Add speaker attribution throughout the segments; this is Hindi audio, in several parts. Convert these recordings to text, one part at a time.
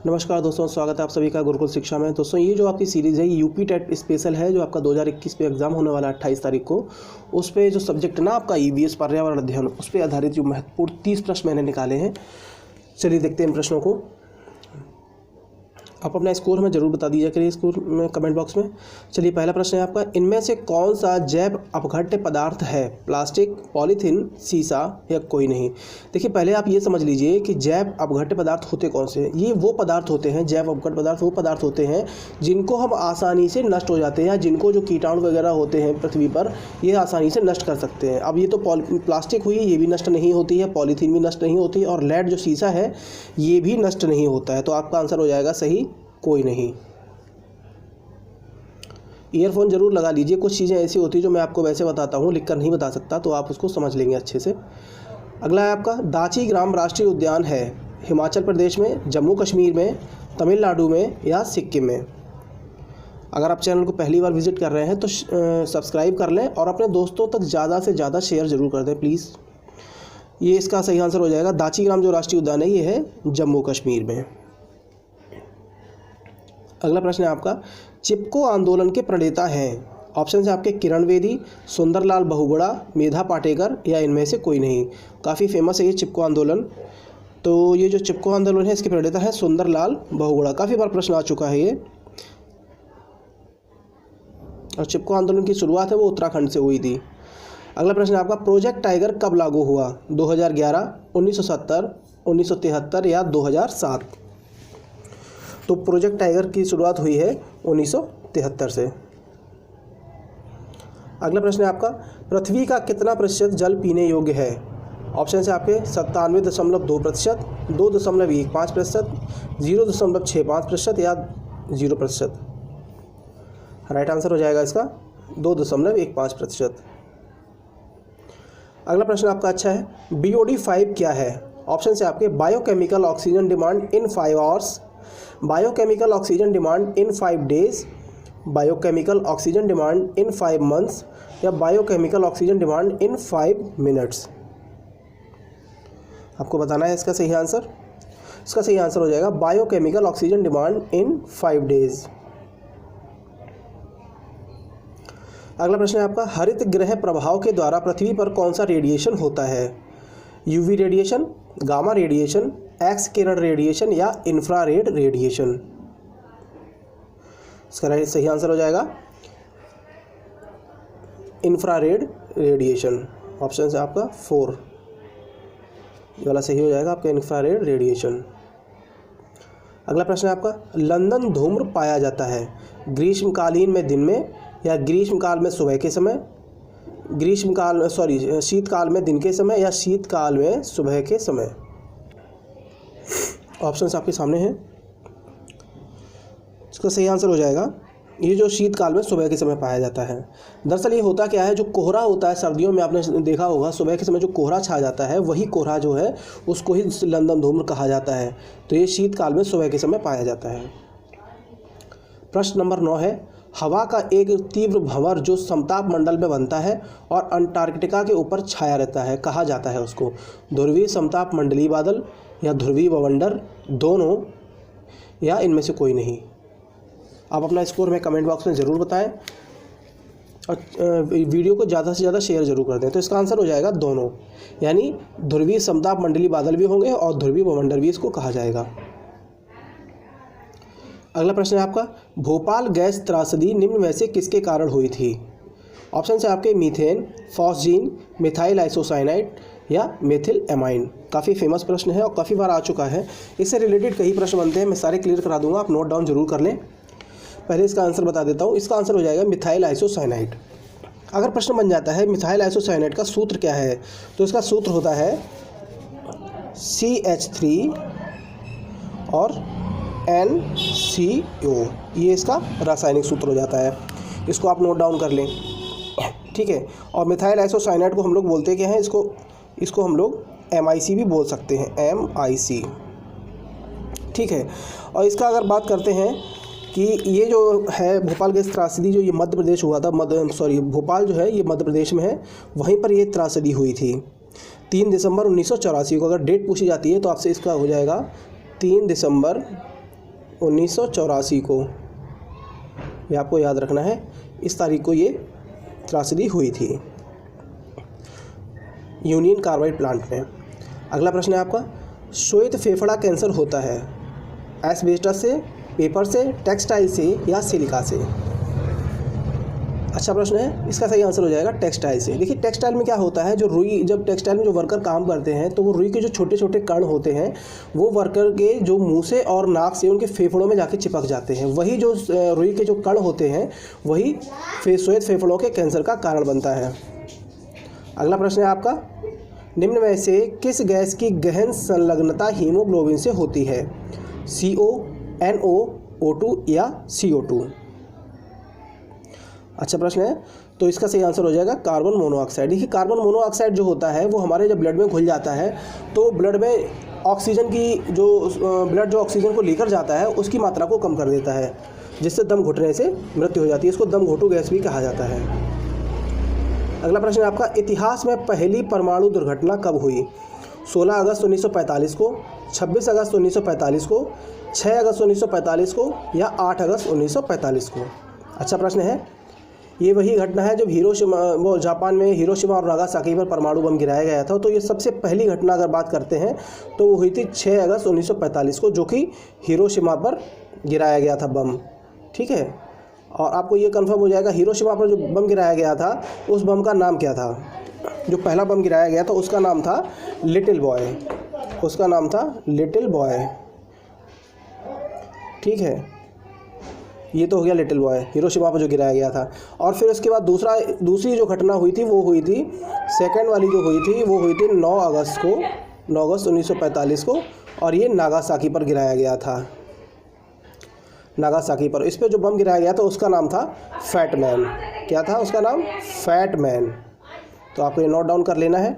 Speaker 1: नमस्कार दोस्तों, स्वागत है आप सभी का गुरुकुल शिक्षा में। दोस्तों ये जो आपकी सीरीज़ है यूपी टेट स्पेशल है, जो आपका 2021 पे एग्जाम होने वाला है 28 तारीख को। उस पे जो सब्जेक्ट ना आपका ईवीएस पर्यावरण अध्ययन, उस पर आधारित जो महत्वपूर्ण 30 प्रश्न मैंने निकाले हैं। चलिए देखते हैं इन प्रश्नों को। आप अपना स्कोर हमें जरूर बता दीजिए करिए स्कोर में कमेंट बॉक्स में। चलिए पहला प्रश्न है आपका, इनमें से कौन सा जैव अपघट्य पदार्थ है? प्लास्टिक, पॉलीथीन, शीशा या कोई नहीं। देखिए पहले आप ये समझ लीजिए कि जैव अपघट्य पदार्थ होते कौन से हैं। ये वो पदार्थ होते हैं, जैव अपघट्य पदार्थ वो पदार्थ होते हैं जिनको हम आसानी से नष्ट हो जाते हैं, या जिनको जो कीटाणु वगैरह होते हैं पृथ्वी पर, ये आसानी से नष्ट कर सकते हैं। अब ये तो प्लास्टिक हुई, ये भी नष्ट नहीं होती है, पॉलीथीन भी नष्ट नहीं होती है, और लेड जो शीशा है ये भी नष्ट नहीं होता है। तो आपका आंसर हो जाएगा सही, कोई नहीं। ईयरफोन जरूर लगा लीजिए, कुछ चीज़ें ऐसी होती है जो मैं आपको वैसे बताता हूँ, लिखकर नहीं बता सकता, तो आप उसको समझ लेंगे अच्छे से। अगला है आपका, दाची ग्राम राष्ट्रीय उद्यान है हिमाचल प्रदेश में, जम्मू कश्मीर में, तमिलनाडु में या सिक्किम में। अगर आप चैनल को पहली बार विजिट कर रहे हैं तो सब्सक्राइब कर लें और अपने दोस्तों तक ज़्यादा से ज़्यादा शेयर ज़रूर कर दें प्लीज़। ये इसका सही आंसर हो जाएगा। दाची ग्राम जो राष्ट्रीय उद्यान है ये है जम्मू कश्मीर में। अगला प्रश्न है आपका, चिपको आंदोलन के प्रणेता हैं? ऑप्शन है आपके किरण बेदी, सुंदरलाल बहुगुणा, मेधा पाटेकर या इनमें से कोई नहीं। काफ़ी फेमस है ये चिपको आंदोलन। तो ये जो चिपको आंदोलन है इसके प्रणेता है सुंदरलाल बहुगुणा। काफ़ी बार प्रश्न आ चुका है ये। और चिपको आंदोलन की शुरुआत है वो उत्तराखंड से हुई थी। अगला प्रश्न है आपका, प्रोजेक्ट टाइगर कब लागू हुआ? 2011, 1970, 1973 या 2007। तो प्रोजेक्ट टाइगर की शुरुआत हुई है 1973 से। अगला प्रश्न है आपका, पृथ्वी का कितना प्रतिशत जल पीने योग्य है? ऑप्शन है आपके 97.2%, 2.15%, 0.65% या 0%। राइट आंसर हो जाएगा इसका 2.15%। अगला प्रश्न आपका अच्छा है, BOD5 क्या है? ऑप्शन है आपके biochemical oxygen demand in 5 hours, biochemical oxygen demand in 5 days, biochemical oxygen demand in 5 months या biochemical oxygen demand in 5 minutes. आपको बताना है इसका सही आंसर। इसका सही आंसर हो जाएगा biochemical oxygen demand in 5 days. अगला प्रश्न है आपका, हरित गृह प्रभाव के द्वारा पृथ्वी पर कौन सा रेडिएशन होता है? UV radiation, gamma radiation, X किरण रेडिएशन या इंफ्रारेड रेडिएशन। इसका सही आंसर हो जाएगा इंफ्रारेड रेडिएशन। ऑप्शन है आपका 4, ये वाला सही हो जाएगा आपका इंफ्रारेड रेडिएशन। अगला प्रश्न है आपका, लंदन धूम्र पाया जाता है ग्रीष्मकालीन में दिन में या ग्रीष्मकाल में सुबह के समय, शीतकाल में दिन के समय या शीतकाल में सुबह के समय। ऑप्शंस आपके सामने हैं। इसका सही आंसर हो जाएगा ये जो शीतकाल में सुबह के समय पाया जाता है। दरअसल ये होता क्या है, जो कोहरा होता है सर्दियों में आपने देखा होगा, सुबह के समय जो कोहरा छा जाता है वही कोहरा जो है उसको ही लंदन धूम्र कहा जाता है। तो ये शीतकाल में सुबह के समय पाया जाता है। प्रश्न नंबर 9 है, हवा का एक तीव्र भंवर जो समताप मंडल में बनता है और अंटार्कटिका के ऊपर छाया रहता है, कहा जाता है उसको? ध्रुवीय समताप मंडलीय बादल या ध्रुवीय बवंडर, दोनों या इनमें से कोई नहीं। आप अपना स्कोर में कमेंट बॉक्स में ज़रूर बताएं और वीडियो को ज़्यादा से ज़्यादा शेयर ज़रूर कर दें। तो इसका आंसर हो जाएगा दोनों, यानी ध्रुवीय समताप मंडलीय बादल भी होंगे और ध्रुवीय बवंडर भी इसको कहा जाएगा। अगला प्रश्न है आपका, भोपाल गैस त्रासदी निम्न में से किसके कारण हुई थी? ऑप्शन है आपके मीथेन, फॉस्जीन, मिथाइल आइसोसाइनाइड या मेथिल एमाइन। काफ़ी फेमस प्रश्न है और काफ़ी बार आ चुका है। इससे रिलेटेड कई प्रश्न बनते हैं, मैं सारे क्लियर करा दूंगा, आप नोट डाउन जरूर कर लें। पहले इसका आंसर बता देता हूँ। इसका आंसर हो जाएगा मिथाइल आइसोसाइनाइड। अगर प्रश्न बन जाता है मिथाइल आइसोसाइनाइड का सूत्र क्या है, तो इसका सूत्र होता है CH3 और NCO। ये इसका रासायनिक सूत्र हो जाता है, इसको आप नोट डाउन कर लें, ठीक है। और मिथाइल आइसोसाइनाइड को हम लोग बोलते क्या हैं, इसको हम लोग MIC भी बोल सकते हैं, MIC, ठीक है। और इसका अगर बात करते हैं कि ये जो है भोपाल गैस त्रासदी, जो ये मध्य प्रदेश हुआ था, भोपाल जो है ये मध्य प्रदेश में है, वहीं पर ये त्रासदी हुई थी 3 दिसंबर 1984 को। अगर डेट पूछी जाती है तो आपसे इसका हो जाएगा 3 दिसंबर 1984 को, ये आपको याद रखना है, इस तारीख को ये त्रासदी हुई थी यूनियन कार्बाइड प्लांट में। अगला प्रश्न है आपका, श्वेत फेफड़ा कैंसर होता है एस्बेस्टस से, पेपर से, टेक्सटाइल से या सिलिका से? अच्छा प्रश्न है, इसका सही आंसर हो जाएगा टेक्सटाइल से। देखिए टेक्सटाइल में क्या होता है, जो रुई, जब टेक्सटाइल में जो वर्कर काम करते हैं तो वो रुई के जो छोटे छोटे कण होते हैं वो वर्कर के जो मुंह से और नाक से उनके फेफड़ों में जाके चिपक जाते हैं। वही जो रुई के जो कण होते हैं वही श्वेत फेफड़ों के कैंसर का कारण बनता है। अगला प्रश्न है आपका, निम्न में से किस गैस की गहन संलग्नता हीमोग्लोबिन से होती है? CO, NO, O2 या CO2? अच्छा प्रश्न है, तो इसका सही आंसर हो जाएगा कार्बन मोनोऑक्साइड। देखिए कार्बन मोनोऑक्साइड जो होता है वो हमारे जब ब्लड में घुल जाता है तो ब्लड में ऑक्सीजन की जो ब्लड जो ऑक्सीजन को लेकर जाता है उसकी मात्रा को कम कर देता है, जिससे दम घुटने से मृत्यु हो जाती है। इसको दम घोटू गैस भी कहा जाता है। अगला प्रश्न है आपका, इतिहास में पहली परमाणु दुर्घटना कब हुई? 16 अगस्त 1945 को, 26 अगस्त 1945 को, 6 अगस्त 1945 को या 8 अगस्त 1945 को? अच्छा प्रश्न है, ये वही घटना है जब वो जापान में हिरोशिमा और नागासाकी पर परमाणु बम गिराया गया था। तो ये सबसे पहली घटना अगर बात करते हैं तो वो हुई थी 6 अगस्त 1945 को, जो कि हिरोशिमा पर गिराया गया था बम। ठीक है, और आपको ये कंफर्म हो जाएगा हिरोशिमा पर जो बम गिराया गया था उस बम का नाम क्या था? जो पहला बम गिराया गया था उसका नाम था लिटिल बॉय, उसका नाम था लिटिल बॉय। ठीक है, ये तो हो गया लिटिल बॉय, हिरोशिमा पर जो गिराया गया था। और फिर उसके बाद दूसरी जो घटना हुई थी वो हुई थी, सेकंड वाली जो हुई थी वो हुई थी 9 अगस्त 1945 को, और ये नागासाकी पर गिराया गया था, नागासाकी पर। इस पर जो बम गिराया गया था उसका नाम था फैट मैन। क्या था उसका नाम? Fat man. तो आपको ये नोट डाउन कर लेना है।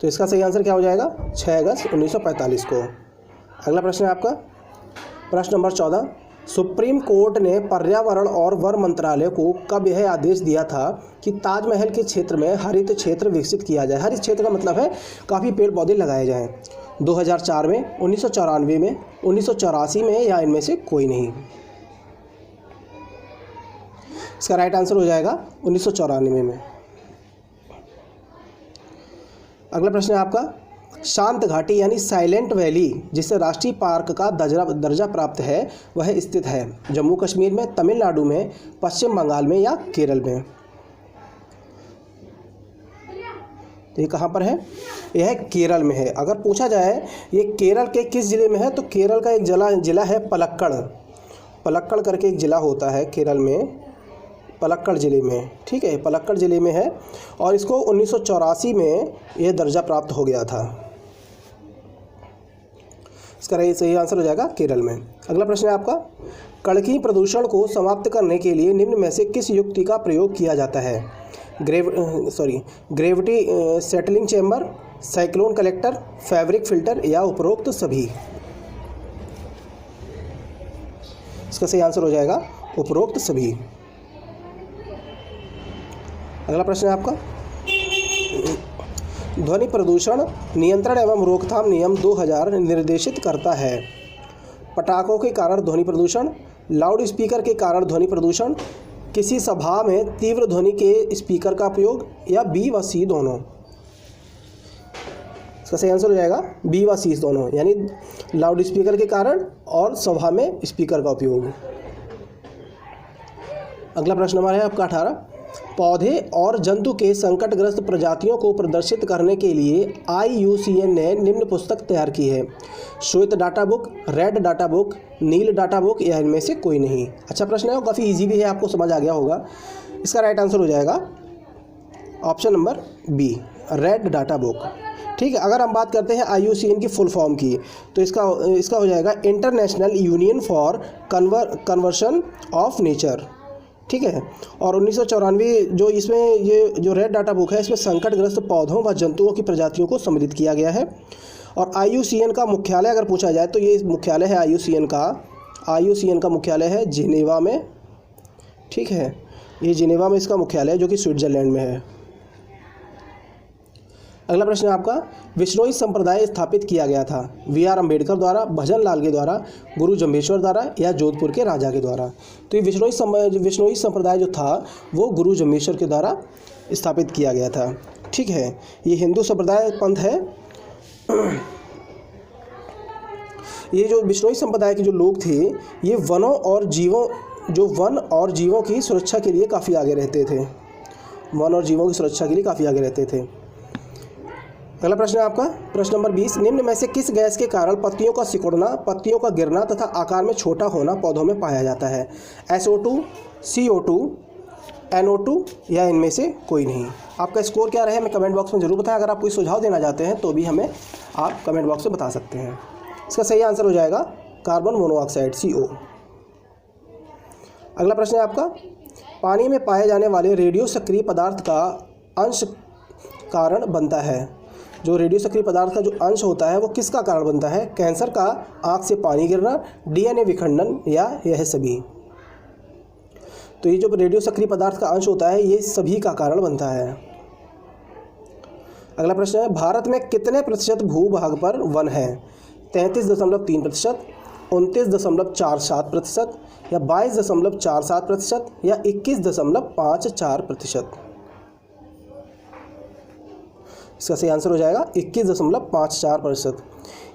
Speaker 1: तो इसका सही आंसर क्या हो जाएगा? 6 अगस्त 1945 को। अगला प्रश्न है आपका, प्रश्न नंबर 14, सुप्रीम कोर्ट ने पर्यावरण और वन मंत्रालय को कब यह आदेश दिया था कि ताजमहल के क्षेत्र में हरित क्षेत्र विकसित किया जाए? हरित क्षेत्र का मतलब है काफ़ी पेड़ पौधे लगाए जाएं। 2004 में, 1994 में, 1984 में या इनमें से कोई नहीं? इसका राइट आंसर हो जाएगा 1994 में। अगला प्रश्न है आपका, शांत घाटी यानी साइलेंट वैली जिसे राष्ट्रीय पार्क का दर्जा प्राप्त है वह स्थित है जम्मू कश्मीर में, तमिलनाडु में, पश्चिम बंगाल में या केरल में? तो ये कहाँ पर है? यह केरल में है। अगर पूछा जाए ये केरल के किस ज़िले में है तो केरल का एक ज़िला है पलक्कड़। पलक्कड़ करके एक ज़िला होता है केरल में, पलक्कड़ ज़िले में। ठीक है, पलक्कड़ ज़िले में है और इसको 1984 में यह दर्जा प्राप्त हो गया था। इसका सही आंसर हो जाएगा केरल में। अगला प्रश्न है आपका, कड़की प्रदूषण को समाप्त करने के लिए निम्न में से किस युक्ति का प्रयोग किया जाता है? Gravity settling chamber, cyclone collector, fabric filter या उपरोक्त सभी? इसका सही आंसर हो जाएगा उपरोक्त सभी। अगला प्रश्न है आपका, ध्वनि प्रदूषण नियंत्रण एवं रोकथाम नियम 2000 निर्देशित करता है पटाखों के कारण ध्वनि प्रदूषण, लाउड स्पीकर के कारण ध्वनि प्रदूषण, किसी सभा में तीव्र ध्वनि के स्पीकर का उपयोग या बी व सी दोनों? इसका सही आंसर हो जाएगा बी व सी दोनों, यानी लाउड स्पीकर के कारण और सभा में स्पीकर का उपयोग। अगला प्रश्न हमारा है आपका 18, पौधे और जंतु के संकटग्रस्त प्रजातियों को प्रदर्शित करने के लिए IUCN ने निम्न पुस्तक तैयार की है? श्वेत data book, red data book, नील डाटा बुक या इनमें से कोई नहीं? अच्छा प्रश्न है, काफ़ी इजी भी है, आपको समझ आ गया होगा। इसका राइट आंसर हो जाएगा option number B, red data book. ठीक है, अगर हम बात करते हैं IUCN की फुल फॉर्म की तो इसका हो जाएगा international union for conversion of nature. ठीक है, और 1994 जो इसमें ये जो रेड डाटा बुक है इसमें संकटग्रस्त पौधों व जंतुओं की प्रजातियों को सम्मिलित किया गया है। और IUCN का मुख्यालय अगर पूछा जाए तो ये मुख्यालय है IUCN का मुख्यालय है जिनेवा में। ठीक है, ये जिनेवा में इसका मुख्यालय है जो कि स्विट्ज़रलैंड में है। अगला प्रश्न है आपका, विश्नोई संप्रदाय स्थापित किया गया था वी.आर. अम्बेडकर द्वारा, भजन लाल के द्वारा, गुरु जम्भेश्वर द्वारा या जोधपुर के राजा के द्वारा। तो ये विश्नोई संप्रदाय जो था वो गुरु जम्भेश्वर के द्वारा स्थापित किया गया था। ठीक है, ये हिंदू संप्रदाय पंथ है। ये जो विश्नोई संप्रदाय के जो लोग थे ये वन और जीवों की सुरक्षा के लिए काफ़ी आगे रहते थे। वन और जीवों की सुरक्षा के लिए काफ़ी आगे रहते थे। अगला प्रश्न है आपका, प्रश्न नंबर 20, निम्न में से किस गैस के कारण पत्तियों का सिकुड़ना, पत्तियों का गिरना तथा आकार में छोटा होना पौधों में पाया जाता है? SO2, CO2, NO2 या इनमें से कोई नहीं। आपका स्कोर क्या रहे हमें कमेंट बॉक्स में ज़रूर बताएं। अगर आप कोई सुझाव देना चाहते हैं तो भी हमें आप कमेंट बॉक्स में बता सकते हैं। इसका सही आंसर हो जाएगा कार्बन मोनोऑक्साइड, CO। अगला प्रश्न है आपका, पानी में पाए जाने वाले रेडियो सक्रिय पदार्थ का अंश कारण बनता है। जो रेडियो सक्रिय पदार्थ का जो अंश होता है वो किसका कारण बनता है? कैंसर का, आँख से पानी गिरना, DNA विखंडन या यह सभी। तो ये जो रेडियो सक्रिय पदार्थ का अंश होता है ये सभी का कारण बनता है। अगला प्रश्न है, भारत में कितने प्रतिशत भूभाग पर वन है? 33.3%, 29.47% या 22.47% या 21.54%। इसका सही आंसर हो जाएगा 21.54%।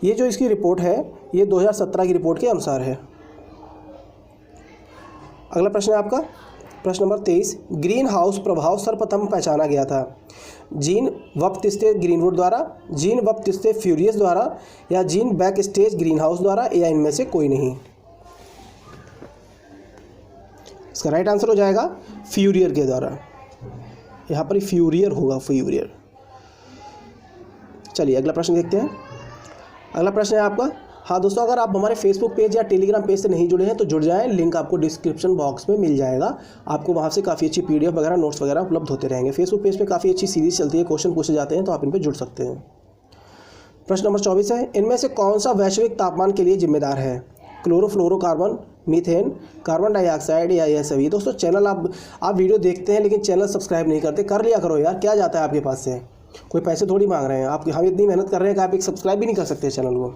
Speaker 1: ये जो इसकी रिपोर्ट है ये 2017 की रिपोर्ट के अनुसार है। अगला प्रश्न है आपका, प्रश्न नंबर 23, ग्रीन हाउस प्रभाव सर्वप्रथम पहचाना गया था जीन बप्तिस्ते ग्रीनवुड द्वारा, जीन बप्तिस्ते फ्यूरियस द्वारा या जीन बैकस्टेज ग्रीन हाउस द्वारा या इनमें से कोई नहीं। इसका राइट आंसर हो जाएगा फ्यूरियर के द्वारा। यहाँ पर फ्यूरियर होगा, फ्यूरियर। चलिए अगला प्रश्न देखते हैं। अगला प्रश्न है आपका, हाँ दोस्तों, अगर आप हमारे फेसबुक पेज या टेलीग्राम पेज से नहीं जुड़े हैं तो जुड़ जाएं। लिंक आपको डिस्क्रिप्शन बॉक्स में मिल जाएगा। आपको वहाँ से काफ़ी अच्छी PDF वगैरह, नोट्स वगैरह उपलब्ध होते रहेंगे। फेसबुक पेज पे काफ़ी अच्छी सीरीज चलती है, क्वेश्चन पूछे जाते हैं, तो आप इन पर जुड़ सकते हैं। प्रश्न नंबर 24 है, इनमें से कौन सा वैश्विक तापमान के लिए जिम्मेदार है? क्लोरोफ्लोरोकार्बन, मीथेन, कार्बन डाइऑक्साइड या यह सभी। दोस्तों चैनल आप वीडियो देखते हैं लेकिन चैनल सब्सक्राइब नहीं करते, कर लिया करो यार, क्या जाता है आपके पास से, कोई पैसे थोड़ी मांग रहे हैं आप। हम इतनी मेहनत कर रहे हैं कि आप एक सब्सक्राइब भी नहीं कर सकते चैनल को,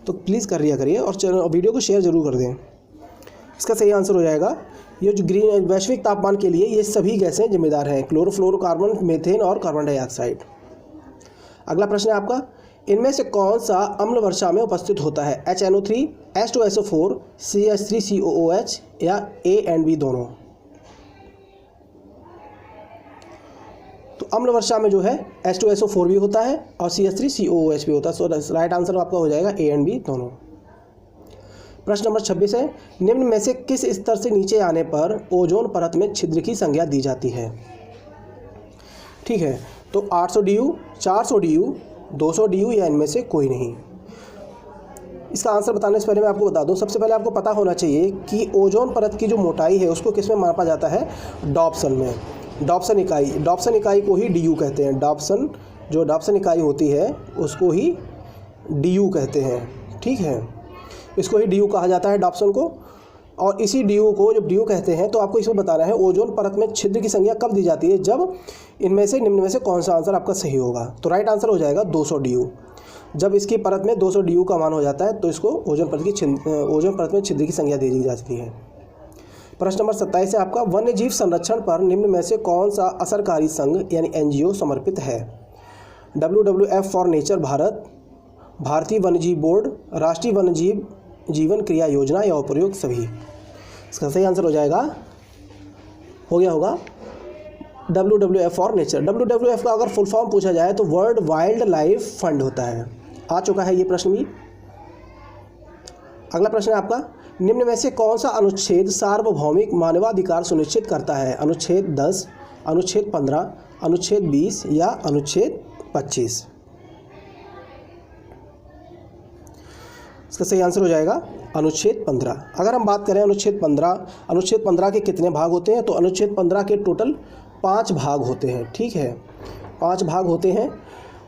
Speaker 1: तो प्लीज़ कर लिया करिए और चैनल और वीडियो को शेयर ज़रूर कर दें। इसका सही आंसर हो जाएगा, ये जो ग्रीन वैश्विक तापमान के लिए ये सभी गैसें जिम्मेदार हैं, क्लोरोफ्लोरोकार्बन, मीथेन और कार्बन डाइऑक्साइड। अगला प्रश्न है आपका, इनमें से कौन सा अम्ल वर्षा में उपस्थित होता है? HNO3, H2SO4, CH3COOH या A and B दोनों। तो अम्ल वर्षा में जो है H2SO4 भी होता है और CH3COOH भी होता है। सो राइट आंसर आपका हो जाएगा A and B दोनों। प्रश्न नंबर 26 है, निम्न में से किस स्तर से नीचे आने पर ओजोन परत में छिद्र की संख्या दी जाती है? ठीक है, तो 800 DU, 400 DU, 200 DU या इनमें से कोई नहीं। इसका आंसर बताने से पहले मैं आपको बता दूं, सबसे पहले आपको पता होना चाहिए कि ओजोन परत की जो मोटाई है उसको किस में मापा जाता है? डॉप्सन में। डॉप्सन इकाई को ही DU कहते हैं। डॉप्सन इकाई होती है उसको ही DU कहते हैं। ठीक है, इसको ही DU कहा जाता है, डॉप्सन को। और इसी DU को जब DU कहते हैं तो आपको इसमें बताना है ओजोन परत में छिद्र की संख्या कब दी जाती है, जब इनमें से निम्न में से कौन सा आंसर आपका सही होगा। तो राइट आंसर हो जाएगा 200 DU। जब इसकी परत में 200 DU का मान हो जाता है तो इसको ओजोन परत में छिद्र की संख्या दे दी जाती है। प्रश्न नंबर 27 है आपका, वन्य जीव संरक्षण पर निम्न में से कौन सा असरकारी संघ यानी NGO समर्पित है? WWF फॉर नेचर भारत, भारतीय वन्यजीव बोर्ड, राष्ट्रीय वन्यजीव जीवन क्रिया योजना या उपयोग सभी। इसका सही आंसर हो गया होगा WWF फॉर नेचर। WWF का अगर फुल फॉर्म पूछा जाए तो वर्ल्ड वाइल्ड लाइफ फंड होता है। आ चुका है ये प्रश्न भी। अगला प्रश्न है आपका, निम्न में से कौन सा अनुच्छेद सार्वभौमिक मानवाधिकार सुनिश्चित करता है? अनुच्छेद 10, अनुच्छेद 15, अनुच्छेद 20 या अनुच्छेद 25। इसका सही आंसर हो जाएगा अनुच्छेद 15। अगर हम बात करें अनुच्छेद 15 के कितने भाग होते हैं, तो अनुच्छेद 15 के टोटल 5 भाग होते हैं। ठीक है, 5 भाग होते हैं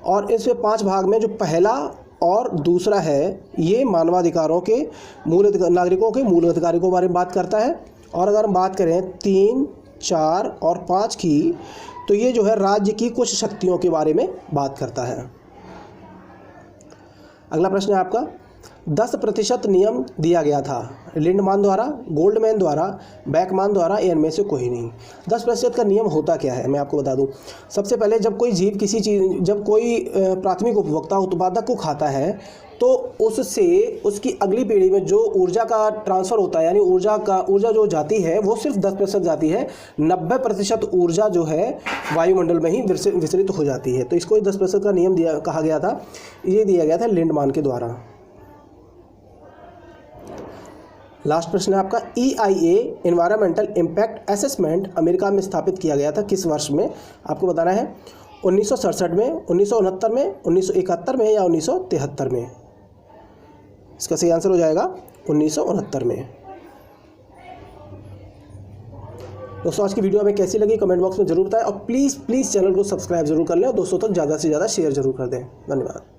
Speaker 1: और इसमें 5 भाग में जो पहला और दूसरा है ये मानवाधिकारों के नागरिकों के मूल अधिकारों के बारे में बात करता है। और अगर हम बात करें 3, 4 और 5 की, तो ये जो है राज्य की कुछ शक्तियों के बारे में बात करता है। अगला प्रश्न है आपका, 10% नियम दिया गया था, लिंडमान द्वारा, गोल्डमैन द्वारा, बेकमान द्वारा, या इनमें से कोई नहीं। 10% का नियम होता क्या है, मैं आपको बता दूं। सबसे पहले जब कोई जीव जब कोई प्राथमिक उपभोक्ता उत्पादक को खाता है तो उससे उसकी अगली पीढ़ी में जो ऊर्जा का ट्रांसफ़र होता है, यानी ऊर्जा जो जाती है वो सिर्फ 10% जाती है। 90% ऊर्जा जो है वायुमंडल में ही विसरित हो जाती है। तो इसको 10% का नियम कहा गया था, ये दिया गया था लिंडमान के द्वारा। लास्ट प्रश्न है आपका, EIA environmental impact assessment America में स्थापित किया गया था किस वर्ष में, आपको बताना है। 1967 में, 1969 में, 1971 में, या 1973 में। इसका सही आंसर हो जाएगा 1969 में। दोस्तों आज की वीडियो हमें कैसी लगी कमेंट बॉक्स में जरूर बताएं, और प्लीज़ चैनल को सब्सक्राइब जरूर कर लें और दोस्तों तक ज़्यादा से ज़्यादा शेयर जरूर कर दें। धन्यवाद।